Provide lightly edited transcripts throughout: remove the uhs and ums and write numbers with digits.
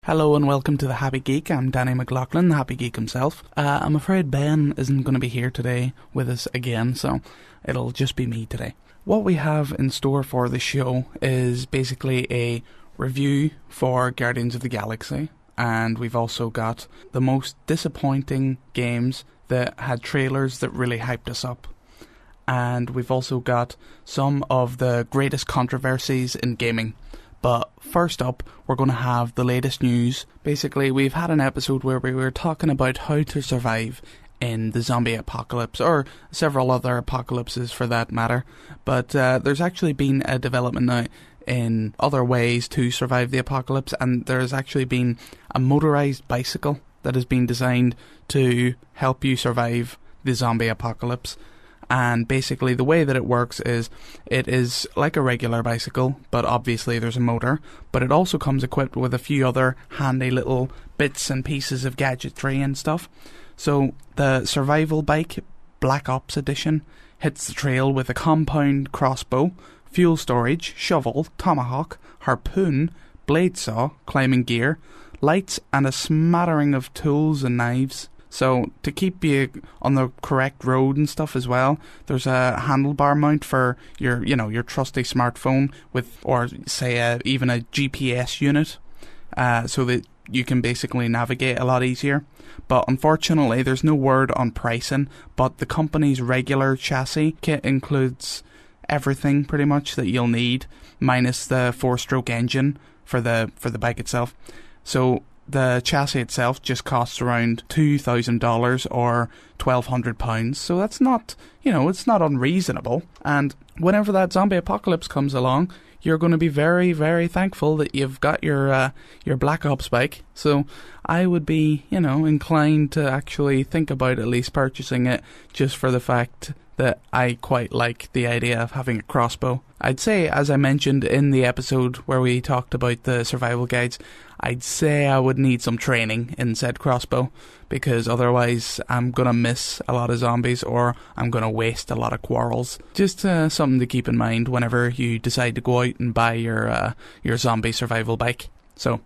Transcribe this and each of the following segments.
Hello and welcome to the Happy Geek. I'm Danny McLaughlin, the Happy Geek himself. I'm afraid Ben isn't going to be here today with us again, so it'll just be me today. What we have in store for the show is basically a review for Guardians of the Galaxy, and we've also got the most disappointing games that had trailers that really hyped us up. And we've also got some of the greatest controversies in gaming. But first up, we're going to have the latest news. Basically, we've had an episode where we were talking about how to survive in the zombie apocalypse, or several other apocalypses for that matter. But there's actually been a development now in other ways to survive the apocalypse, and there's actually been a motorized bicycle that has been designed to help you survive the zombie apocalypse. And basically the way that it works is it is like a regular bicycle, but obviously there's a motor, but it also comes equipped with a few other handy little bits and pieces of gadgetry and stuff. So the survival bike Black Ops edition hits the trail with a compound crossbow, fuel storage, shovel, tomahawk, harpoon, blade saw, climbing gear, lights and a smattering of tools and knives. So, to keep you on the correct road and stuff as well, there's a handlebar mount for your trusty smartphone with, or say, even a GPS unit, so that you can basically navigate a lot easier. But unfortunately, there's no word on pricing, but the company's regular chassis kit includes everything pretty much that you'll need, minus the 4-stroke engine for the bike itself. So, the chassis itself just costs around $2,000 or £1,200, so that's not, it's not unreasonable. And whenever that zombie apocalypse comes along, you're going to be very, very thankful that you've got your Black Ops bike. So I would be, inclined to actually think about at least purchasing it, just for the fact that I quite like the idea of having a crossbow. I'd say, as I mentioned in the episode where we talked about the survival guides, I'd say I would need some training in said crossbow, because otherwise I'm going to miss a lot of zombies, or I'm going to waste a lot of quarrels. Just something to keep in mind whenever you decide to go out and buy your zombie survival bike. So,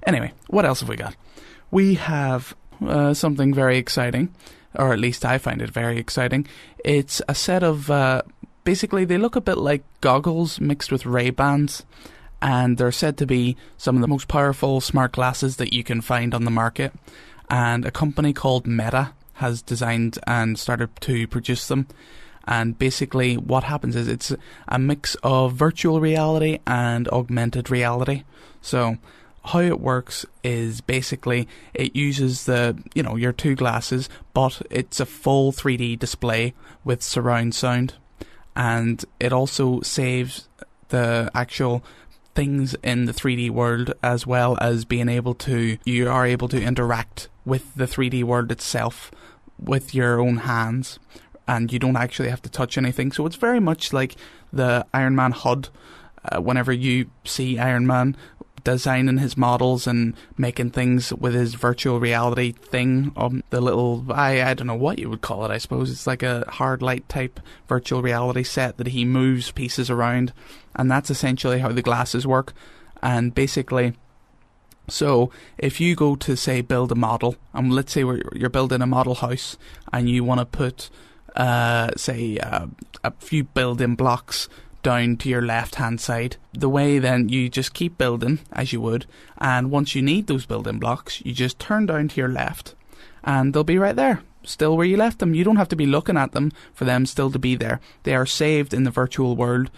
anyway, what else have we got? We have something very exciting, or at least I find it very exciting. It's a set of, basically they look a bit like goggles mixed with Ray-Bans, and they're said to be some of the most powerful smart glasses that you can find on the market. And a company called Meta has designed and started to produce them. And basically what happens is it's a mix of virtual reality and augmented reality. So how it works is basically it uses your two glasses, but it's a full 3D display with surround sound. And it also saves the actual things in the 3D world, as well as you are able to interact with the 3D world itself with your own hands, and you don't actually have to touch anything. So it's very much like the Iron Man HUD. Whenever you see Iron Man designing his models and making things with his virtual reality thing on the little, I don't know what you would call it, I suppose it's like a hard light type virtual reality set that he moves pieces around, and that's essentially how the glasses work. And basically, so if you go to, say, build a model, and let's say you're building a model house and you want to put a few building blocks down to your left hand side, the way then you just keep building as you would, and once you need those building blocks you just turn down to your left and they'll be right there, still where you left them. You don't have to be looking at them for them still to be there. They are saved in the virtual world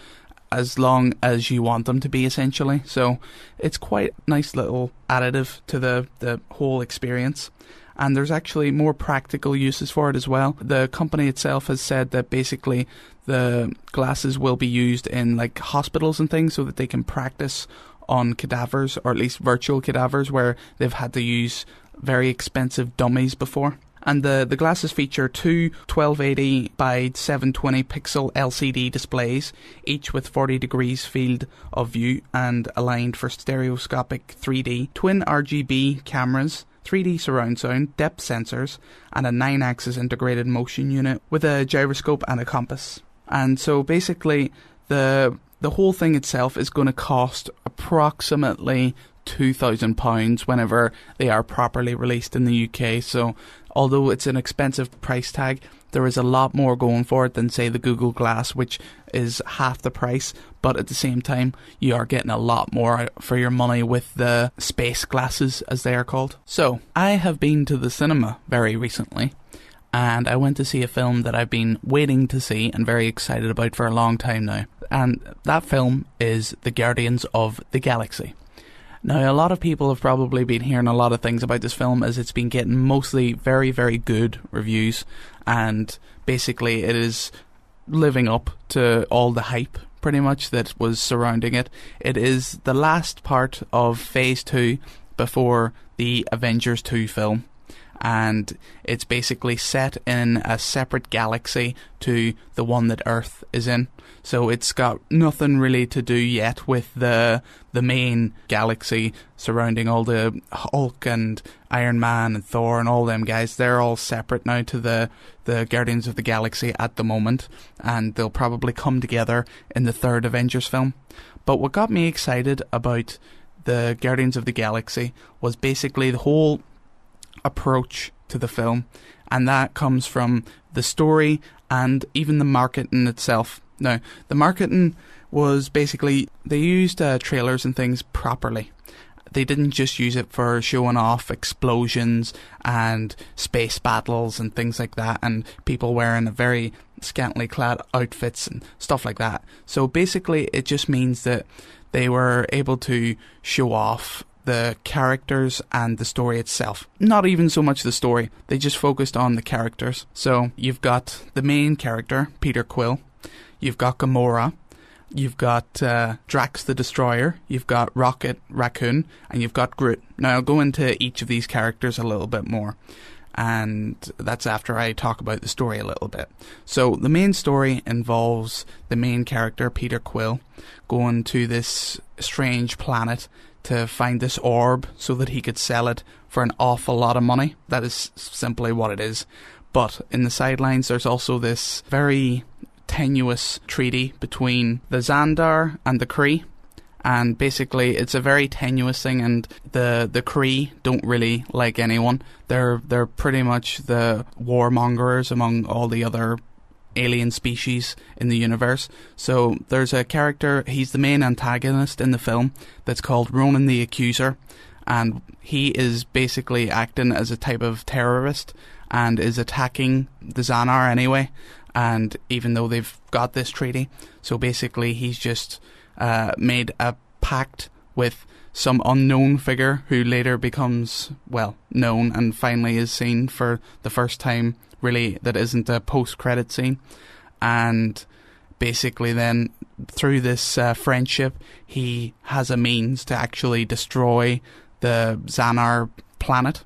as long as you want them to be, essentially. So it's quite a nice little additive to the whole experience. And there's actually more practical uses for it as well. The company itself has said that basically the glasses will be used in like hospitals and things, so that they can practice on cadavers, or at least virtual cadavers, where they've had to use very expensive dummies before. And the glasses feature two 1280 by 720 pixel LCD displays, each with 40 degrees field of view and aligned for stereoscopic 3D, twin RGB cameras, 3D surround sound, depth sensors, and a 9-axis integrated motion unit with a gyroscope and a compass. And so basically the whole thing itself is going to cost approximately £2,000 whenever they are properly released in the UK. So although it's an expensive price tag, there is a lot more going for it than, say, the Google Glass, which is half the price, but at the same time you are getting a lot more for your money with the space glasses, as they are called. So I have been to the cinema very recently, and I went to see a film that I've been waiting to see and very excited about for a long time now, and that film is The Guardians of the Galaxy. Now, a lot of people have probably been hearing a lot of things about this film, as it's been getting mostly very, very good reviews, and basically it is living up to all the hype, pretty much, that was surrounding it. It is the last part of Phase 2 before the Avengers 2 film, and it's basically set in a separate galaxy to the one that Earth is in. So it's got nothing really to do yet with the main galaxy surrounding all the Hulk and Iron Man and Thor and all them guys. They're all separate now to the Guardians of the Galaxy at the moment, and they'll probably come together in the third Avengers film. But what got me excited about the Guardians of the Galaxy was basically the whole approach to the film, and that comes from the story and even the marketing itself. Now, the marketing was basically, they used trailers and things properly. They didn't just use it for showing off explosions and space battles and things like that, and people wearing very scantily clad outfits and stuff like that. So basically it just means that they were able to show off the characters and the story itself. Not even so much the story, they just focused on the characters. So you've got the main character, Peter Quill, you've got Gamora, you've got Drax the Destroyer, you've got Rocket Raccoon, and you've got Groot. Now I'll go into each of these characters a little bit more, and that's after I talk about the story a little bit. So the main story involves the main character, Peter Quill, going to this strange planet to find this orb so that he could sell it for an awful lot of money. That is simply what it is. But in the sidelines, there's also this very tenuous treaty between the Xandar and the Kree. And basically, it's a very tenuous thing, and the Kree don't really like anyone. They're pretty much the warmongers among all the other alien species in the universe. So there's a character, he's the main antagonist in the film, that's called Ronan the Accuser, and he is basically acting as a type of terrorist and is attacking the Xandar anyway, and even though they've got this treaty. So basically he's just made a pact with some unknown figure who later becomes, well, known and finally is seen for the first time, really, that isn't a post-credit scene. And basically then, through this friendship, he has a means to actually destroy the Xandar planet,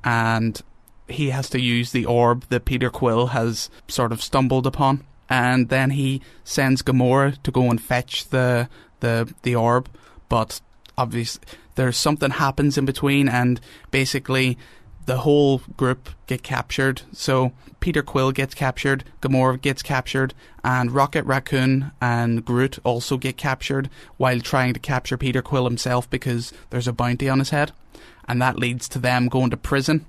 and he has to use the orb that Peter Quill has sort of stumbled upon. And then he sends Gamora to go and fetch the orb, but obviously there's something happens in between, and basically the whole group get captured. So Peter Quill gets captured, Gamora gets captured, and Rocket Raccoon and Groot also get captured while trying to capture Peter Quill himself, because there's a bounty on his head, and that leads to them going to prison.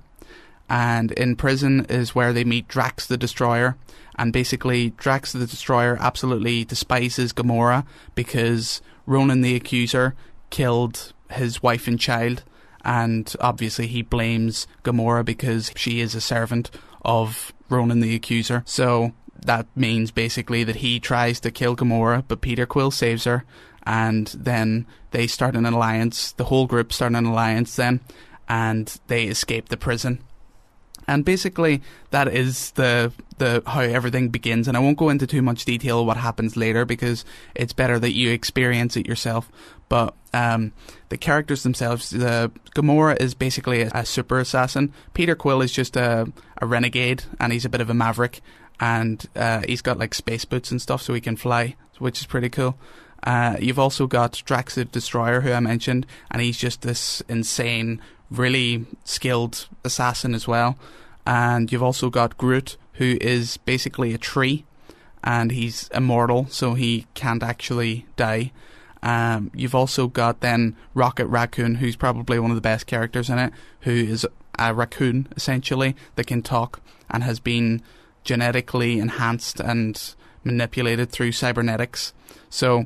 And in prison is where they meet Drax the Destroyer, and basically Drax the Destroyer absolutely despises Gamora because Ronan the Accuser killed his wife and child, and obviously he blames Gamora because she is a servant of Ronan the Accuser. So that means basically that he tries to kill Gamora, but Peter Quill saves her, and then they start an alliance, the whole group start an alliance then, and they escape the prison. And basically that is the how everything begins, and I won't go into too much detail what happens later because it's better that you experience it yourself. But the characters themselves, Gamora is basically a super assassin. Peter Quill is just a renegade, and he's a bit of a maverick, and he's got like space boots and stuff so he can fly, which is pretty cool. You've also got Drax the Destroyer, who I mentioned, and he's just this insane, really skilled assassin as well. And you've also got Groot, who is basically a tree, and he's immortal, so he can't actually die. You've also got then Rocket Raccoon, who's probably one of the best characters in it, who is a raccoon, essentially, that can talk and has been genetically enhanced and manipulated through cybernetics. So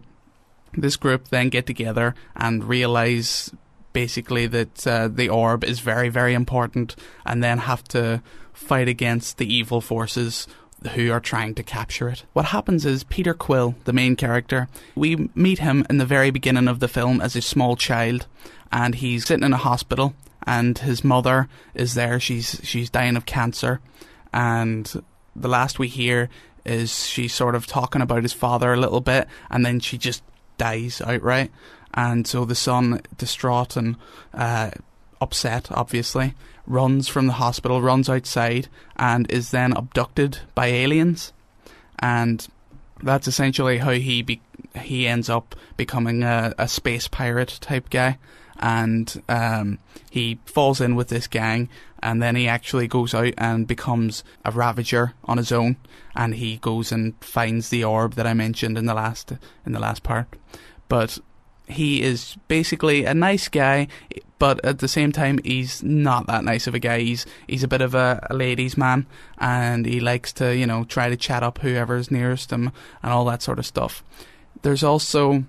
this group then get together and realise basically that the orb is very, very important, and then have to fight against the evil forces who are trying to capture it. What happens is Peter Quill, the main character, we meet him in the very beginning of the film as a small child, and he's sitting in a hospital, and his mother is there. She's dying of cancer, and the last we hear is she's sort of talking about his father a little bit, and then she just dies outright. And so the son, distraught and upset, obviously, runs from the hospital, runs outside, and is then abducted by aliens. And that's essentially how he ends up becoming a space pirate type guy. And he falls in with this gang, and then he actually goes out and becomes a ravager on his own, and he goes and finds the orb that I mentioned in the last part. But he is basically a nice guy, but at the same time he's not that nice of a guy. He's a bit of a ladies' man, and he likes to, try to chat up whoever's nearest him and all that sort of stuff. There's also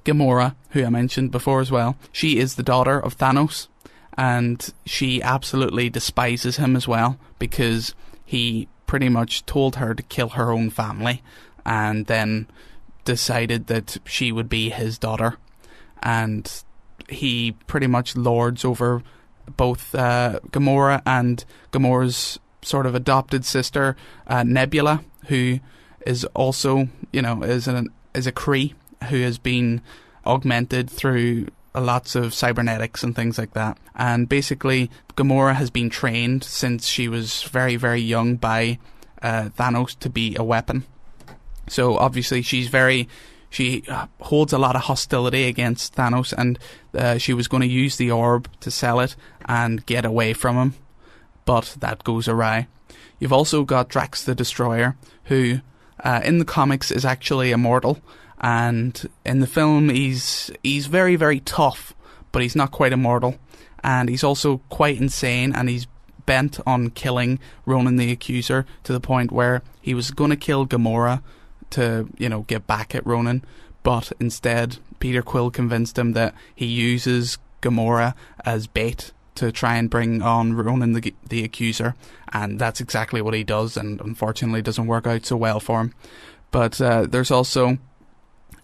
Gamora, who I mentioned before as well. She is the daughter of Thanos, and she absolutely despises him as well, because he pretty much told her to kill her own family, and then decided that she would be his daughter. And he pretty much lords over both Gamora and Gamora's sort of adopted sister, Nebula, who is also, is a Kree who has been augmented through lots of cybernetics and things like that. And basically, Gamora has been trained since she was very, very young by Thanos to be a weapon. So obviously she holds a lot of hostility against Thanos, and she was going to use the orb to sell it and get away from him, but that goes awry. You've also got Drax the Destroyer, who in the comics is actually immortal, and in the film he's very, very tough, but he's not quite immortal, and he's also quite insane, and he's bent on killing Ronan the Accuser, to the point where he was going to kill Gamora to, get back at Ronan, but instead Peter Quill convinced him that he uses Gamora as bait to try and bring on Ronan the Accuser, and that's exactly what he does, and unfortunately doesn't work out so well for him. But there's also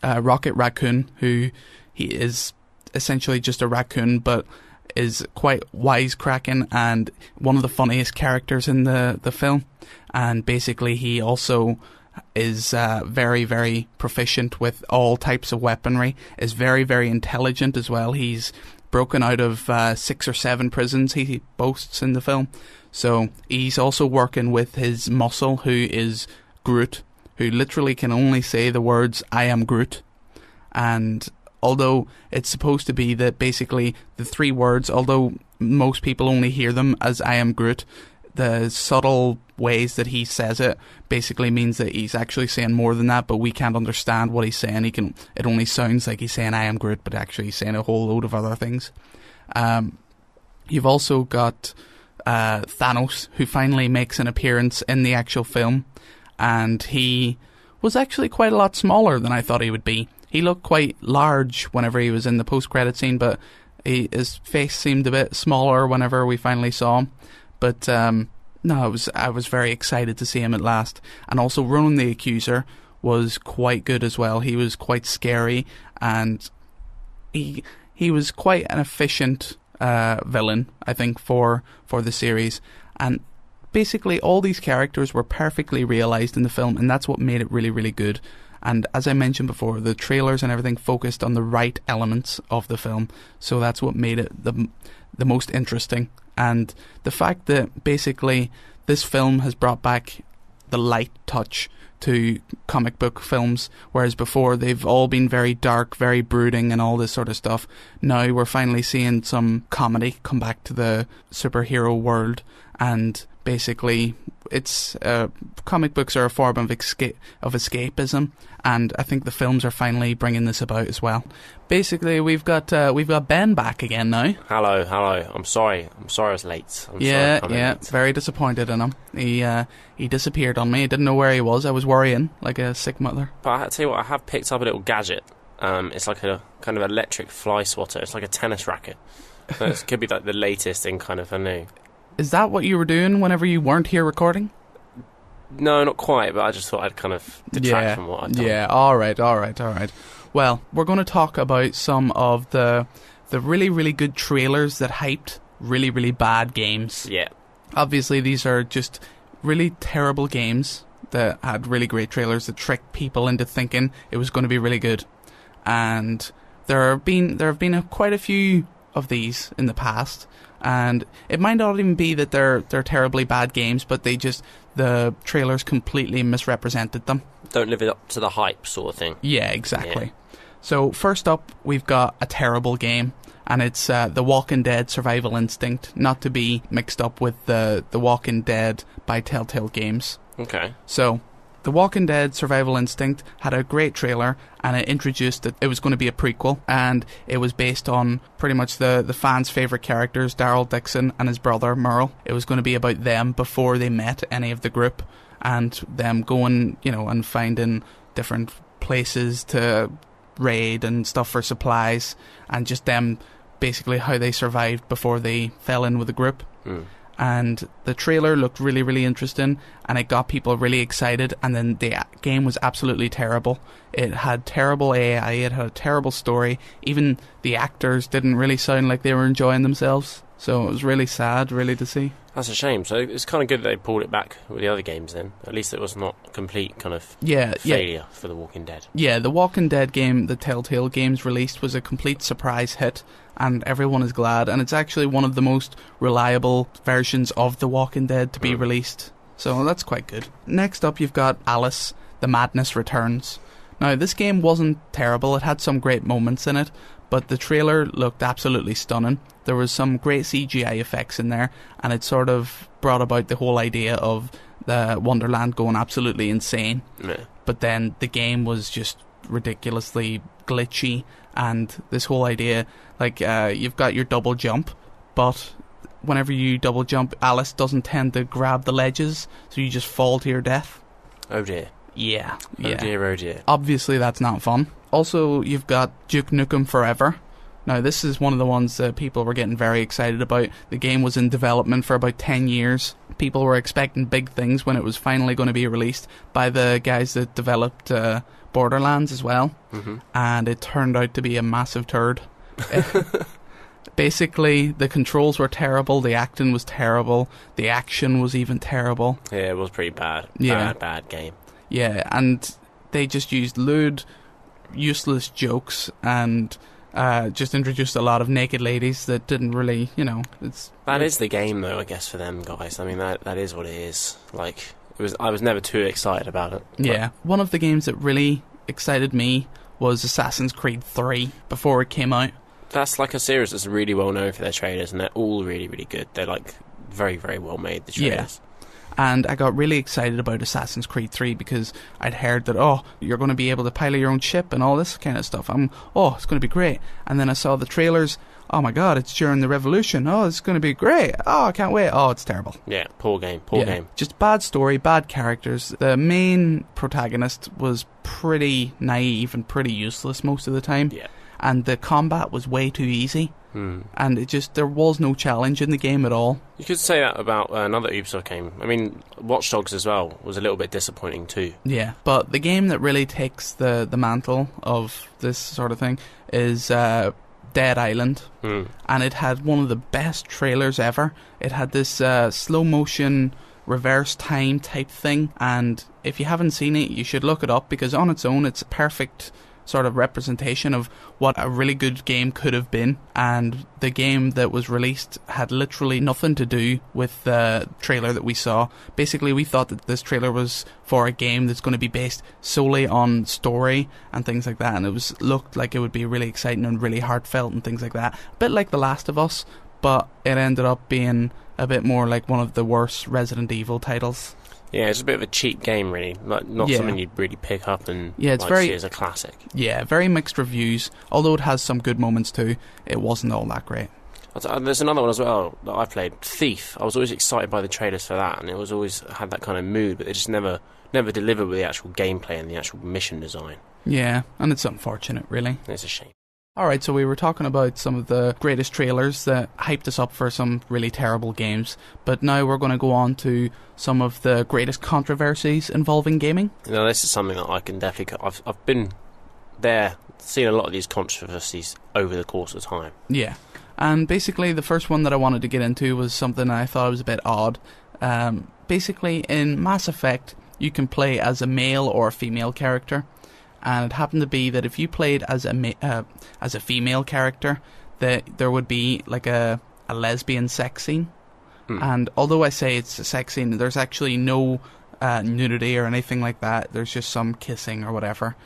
Rocket Raccoon, who he is essentially just a raccoon, but is quite wisecracking and one of the funniest characters in the film. And basically he also is very, very proficient with all types of weaponry, is very, very intelligent as well. He's broken out of 6 or 7 prisons, he boasts in the film. So he's also working with his muscle, who is Groot, who literally can only say the words, "I am Groot." And although it's supposed to be that basically the 3 words, although most people only hear them as "I am Groot," the subtle ways that he says it basically means that he's actually saying more than that, but we can't understand what he's saying. It only sounds like he's saying "I am Groot," but actually he's saying a whole load of other things. You've also got Thanos, who finally makes an appearance in the actual film, and he was actually quite a lot smaller than I thought he would be. He looked quite large whenever he was in the post-credit scene, but his face seemed a bit smaller whenever we finally saw him. But no, I was very excited to see him at last. And also Ronan the Accuser was quite good as well. He was quite scary, and he was quite an efficient villain, I think, for the series. And basically all these characters were perfectly realised in the film, and that's what made it really, really good. And as I mentioned before, the trailers and everything focused on the right elements of the film, so that's what made it the most interesting. And the fact that basically this film has brought back the light touch to comic book films, whereas before they've all been very dark, very brooding and all this sort of stuff. Now we're finally seeing some comedy come back to the superhero world, and basically it's comic books are a form of escapism, and I think the films are finally bringing this about as well. Basically, we've got Ben back again now. Hello. I'm sorry I was late. Yeah, very disappointed in him. He disappeared on me. I didn't know where he was. I was worrying like a sick mother. But I tell you what, I have picked up a little gadget. It's like a kind of electric fly swatter. It's like a tennis racket. So it could be like the latest in kind of a new. Is that what you were doing whenever you weren't here recording? No, not quite, but I just thought I'd kind of detract from what I'd done. Yeah, all right. Well, we're going to talk about some of the really, really good trailers that hyped really, really bad games. Yeah. Obviously, these are just really terrible games that had really great trailers that tricked people into thinking it was going to be really good. And there have been quite a few of these in the past. And it might not even be that they're terribly bad games, but the trailers completely misrepresented them. Don't live it up to the hype sort of thing. Yeah, exactly. Yeah. So first up, we've got a terrible game, and it's The Walking Dead Survival Instinct, not to be mixed up with the Walking Dead by Telltale Games. Okay. So The Walking Dead Survival Instinct had a great trailer, and it introduced that it was going to be a prequel, and it was based on pretty much the fans' favourite characters, Daryl Dixon and his brother Merle. It was going to be about them before they met any of the group, and them going, and finding different places to raid and stuff for supplies, and just them basically how they survived before they fell in with the group. And the trailer looked really, really interesting, and it got people really excited, and then the game was absolutely terrible. It had terrible AI, it had a terrible story, even the actors didn't really sound like they were enjoying themselves, so it was really sad, really, to see. That's a shame. So it's kind of good that they pulled it back with the other games then. At least it was not complete kind of failure for The Walking Dead. Yeah, The Walking Dead game, the Telltale Games released, was a complete surprise hit, and everyone is glad, and it's actually one of the most reliable versions of The Walking Dead to be released. So that's quite good. Next up, you've got Alice, The Madness Returns. Now, this game wasn't terrible. It had some great moments in it, but the trailer looked absolutely stunning. There was some great CGI effects in there, and it sort of brought about the whole idea of the Wonderland going absolutely insane. Yeah. But then the game was just ridiculously glitchy, and this whole idea, like, you've got your double jump, but whenever you double jump, Alice doesn't tend to grab the ledges, so you just fall to your death. Oh dear. Yeah. Oh dear. Obviously that's not fun. Also, you've got Duke Nukem Forever. Now, this is one of the ones that people were getting very excited about. The game was in development for about 10 years. People were expecting big things when it was finally going to be released by the guys that developed Borderlands as well. Mm-hmm. And it turned out to be a massive turd. Basically, the controls were terrible, the acting was terrible, the action was even terrible. Yeah, it was pretty bad. Yeah. Bad game. Yeah, and they just used lewd, useless jokes and just introduced a lot of naked ladies that didn't really, That is the game, though, I guess, for them guys. I mean, that is what it is. Like, I was never too excited about it. Yeah, one of the games that really excited me was Assassin's Creed 3 before it came out. That's like a series that's really well known for their trailers, and they're all really, really good. They're like very, very well made, the trailers. Yeah. And I got really excited about Assassin's Creed 3 because I'd heard that, you're going to be able to pilot your own ship and all this kind of stuff. It's going to be great. And then I saw the trailers. Oh my god, it's during the revolution. Oh, it's going to be great. Oh, I can't wait. Oh, it's terrible. Yeah, poor game. Poor game. Just bad story, bad characters. The main protagonist was pretty naive and pretty useless most of the time. Yeah. And the combat was way too easy. And there was no challenge in the game at all. You could say that about another Ubisoft game. I mean, Watch Dogs as well was a little bit disappointing too. Yeah, but the game that really takes the mantle of this sort of thing is Dead Island. And it had one of the best trailers ever. It had this slow motion reverse time type thing, and if you haven't seen it, you should look it up, because on its own it's a perfect sort of representation of what a really good game could have been. And the game that was released had literally nothing to do with the trailer that we saw. Basically, we thought that this trailer was for a game that's going to be based solely on story and things like that, and it looked like it would be really exciting and really heartfelt and things like that, a bit like The Last of Us, but it ended up being a bit more like one of the worst Resident Evil titles. Yeah, it's a bit of a cheap game, really. Like, not something you'd really pick up and it's very, see as a classic. Yeah, very mixed reviews. Although it has some good moments too, it wasn't all that great. There's another one as well that I played, Thief. I was always excited by the trailers for that, and it was always had that kind of mood, but they just never delivered with the actual gameplay and the actual mission design. Yeah, and it's unfortunate, really. It's a shame. Alright, so we were talking about some of the greatest trailers that hyped us up for some really terrible games, but now we're going to go on to some of the greatest controversies involving gaming. Now, this is something that I can definitely... I've been there, seen a lot of these controversies over the course of time. Yeah, and basically the first one that I wanted to get into was something I thought was a bit odd. Basically, in Mass Effect, you can play as a male or a female character. And it happened to be that if you played as a female character, that there would be like a lesbian sex scene. And although I say it's a sex scene, there's actually no nudity or anything like that. There's just some kissing or whatever,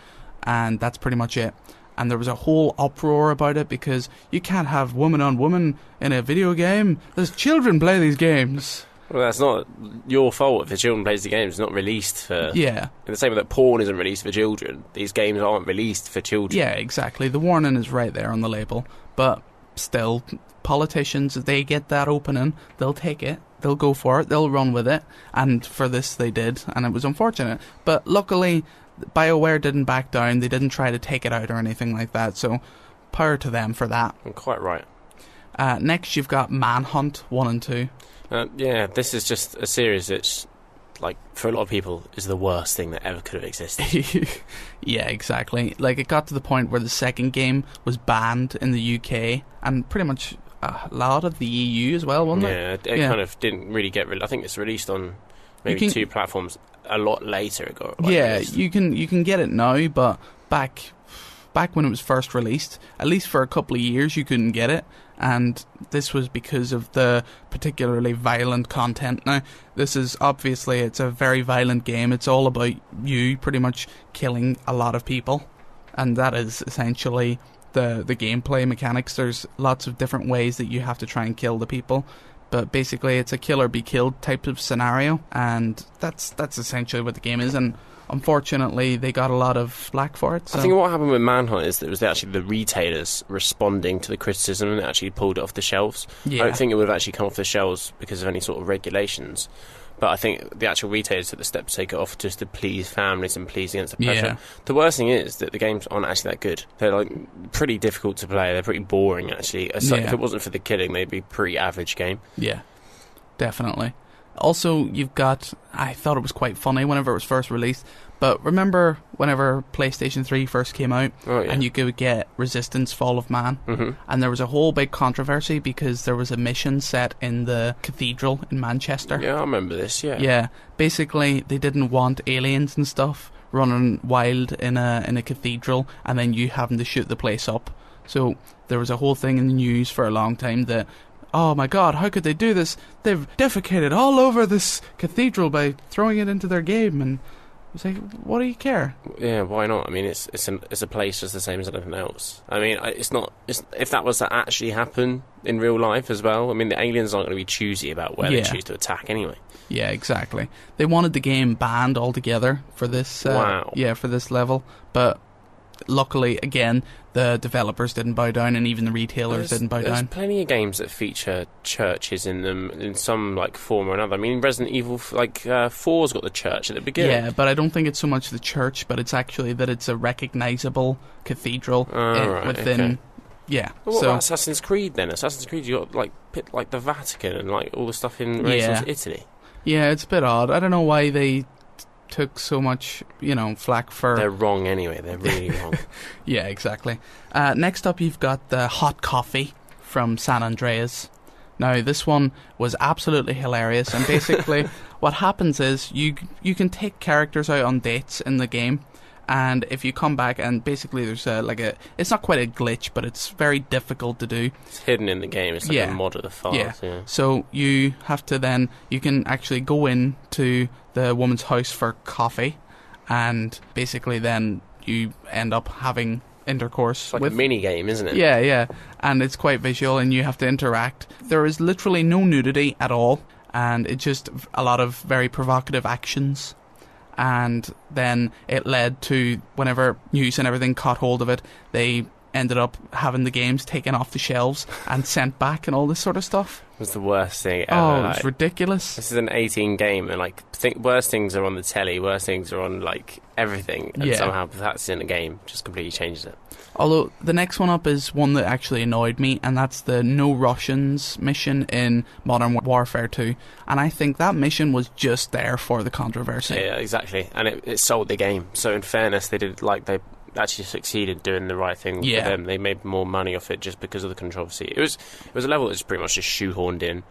and that's pretty much it. And there was a whole uproar about it because you can't have woman on woman in a video game. There's children play these games. Well, that's not your fault if the children plays the game. It's not released for... Yeah. In the same way that porn isn't released for children, these games aren't released for children. Yeah, exactly. The warning is right there on the label. But still, politicians, if they get that opening, they'll take it. They'll go for it. They'll run with it. And for this, they did. And it was unfortunate. But luckily, BioWare didn't back down. They didn't try to take it out or anything like that. So, power to them for that. You're quite right. Next, you've got Manhunt 1 and 2. Yeah, this is just a series that's, like, for a lot of people, is the worst thing that ever could have existed. Yeah, exactly. Like, it got to the point where the second game was banned in the UK, and pretty much a lot of the EU as well, wasn't it? Yeah, it kind of didn't really get... I think it's released on maybe two platforms a lot later. It got released. You can get it now, but back when it was first released, at least for a couple of years, you couldn't get it. And this was because of the particularly violent content. Now, this is obviously, it's a very violent game. It's all about you pretty much killing a lot of people. And that is essentially the gameplay mechanics. There's lots of different ways that you have to try and kill the people. But basically, it's a kill or be killed type of scenario. And that's essentially what the game is. And unfortunately, they got a lot of flack for it. So. I think what happened with Manhunt is that it was actually the retailers responding to the criticism and actually pulled it off the shelves. Yeah. I don't think it would have actually come off the shelves because of any sort of regulations. But I think the actual retailers took the step to take it off just to please families and please against the pressure. Yeah. The worst thing is that the games aren't actually that good. They're like pretty difficult to play. They're pretty boring, actually. If it wasn't for the killing, they'd be a pretty average game. Yeah, definitely. Also, you've got... I thought it was quite funny whenever it was first released, but remember whenever PlayStation 3 first came out, and you could get Resistance Fall of Man, and there was a whole big controversy because there was a mission set in the cathedral in Manchester. Yeah, I remember this, yeah. Yeah, basically they didn't want aliens and stuff running wild in a cathedral, and then you having to shoot the place up. So there was a whole thing in the news for a long time that, oh my god, how could they do this? They've defecated all over this cathedral by throwing it into their game. And I was like, what do you care? Yeah, why not? I mean, it's a place just the same as anything else. I mean, if that was to actually happen in real life as well, I mean, the aliens aren't going to be choosy about where they choose to attack anyway. Yeah, exactly. They wanted the game banned altogether for this. Wow. Yeah, for this level, but luckily, again, the developers didn't bow down, and even the retailers didn't bow down. There's plenty of games that feature churches in them in some like form or another. I mean, Resident Evil 4's got the church at the beginning. Yeah, but I don't think it's so much the church, but it's actually that it's a recognisable cathedral within. Okay. Yeah. Well, what about Assassin's Creed then? Assassin's Creed, you got like the Vatican and like all the stuff in Renaissance Italy. Yeah, it's a bit odd. I don't know why they took so much, flack for... They're wrong anyway. They're really wrong. Yeah, exactly. Next up, you've got the hot coffee from San Andreas. Now, this one was absolutely hilarious, and basically what happens is you can take characters out on dates in the game, and if you come back, and basically there's it's not quite a glitch, but it's very difficult to do. It's hidden in the game. It's like a mod of the files. Yeah. So you have to then, you can actually go into the woman's house for coffee, and basically then you end up having intercourse. It's like a mini game, isn't it? Yeah, and it's quite visual, and you have to interact. There is literally no nudity at all, and it's just a lot of very provocative actions. And then it led to, whenever news and everything caught hold of it, they ended up having the games taken off the shelves and sent back and all this sort of stuff. It was the worst thing ever. Oh, it was ridiculous. This is an 18 game, and like worse things are on the telly, worse things are on like everything, and somehow that's in a game, just completely changes it. Although the next one up is one that actually annoyed me, and that's the No Russians mission in Modern Warfare 2. And I think that mission was just there for the controversy. Yeah, exactly. And it sold the game. So in fairness, they actually succeeded doing the right thing for them. They made more money off it just because of the controversy. It was a level that was pretty much just shoehorned in.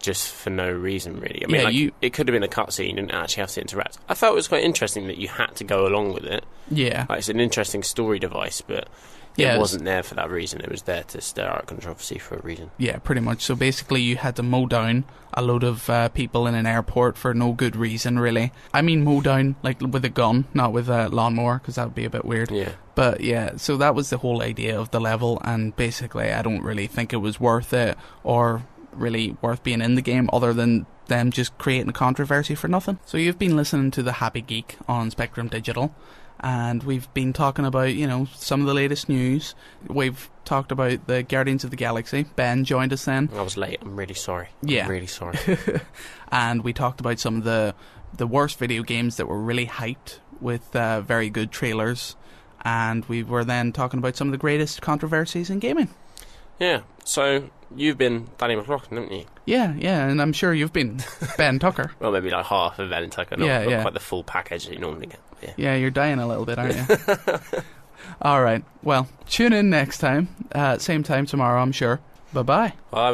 Just for no reason, really. I mean, it could have been a cutscene. You didn't actually have to interact. I felt it was quite interesting that you had to go along with it. Yeah. Like, it's an interesting story device, but it wasn't there for that reason. It was there to stir out controversy for a reason. Yeah, pretty much. So basically you had to mow down a load of people in an airport for no good reason, really. I mean mow down, like, with a gun, not with a lawnmower, because that would be a bit weird. Yeah. But yeah, so that was the whole idea of the level, and basically I don't really think it was worth it, or really worth being in the game, other than them just creating a controversy for nothing. So you've been listening to The Happy Geek on Spectrum Digital, and we've been talking about, some of the latest news. We've talked about the Guardians of the Galaxy. Ben joined us then. I was late. I'm really sorry. Yeah. I'm really sorry. And we talked about some of the worst video games that were really hyped with very good trailers. And we were then talking about some of the greatest controversies in gaming. Yeah, so you've been Danny McLaughlin, haven't you? Yeah, and I'm sure you've been Ben Tucker. Well, maybe like half of Ben Tucker, not quite the full package that you normally get. Yeah, you're dying a little bit, aren't you? Alright, well, tune in next time. Same time tomorrow, I'm sure. Bye-bye. Bye-bye.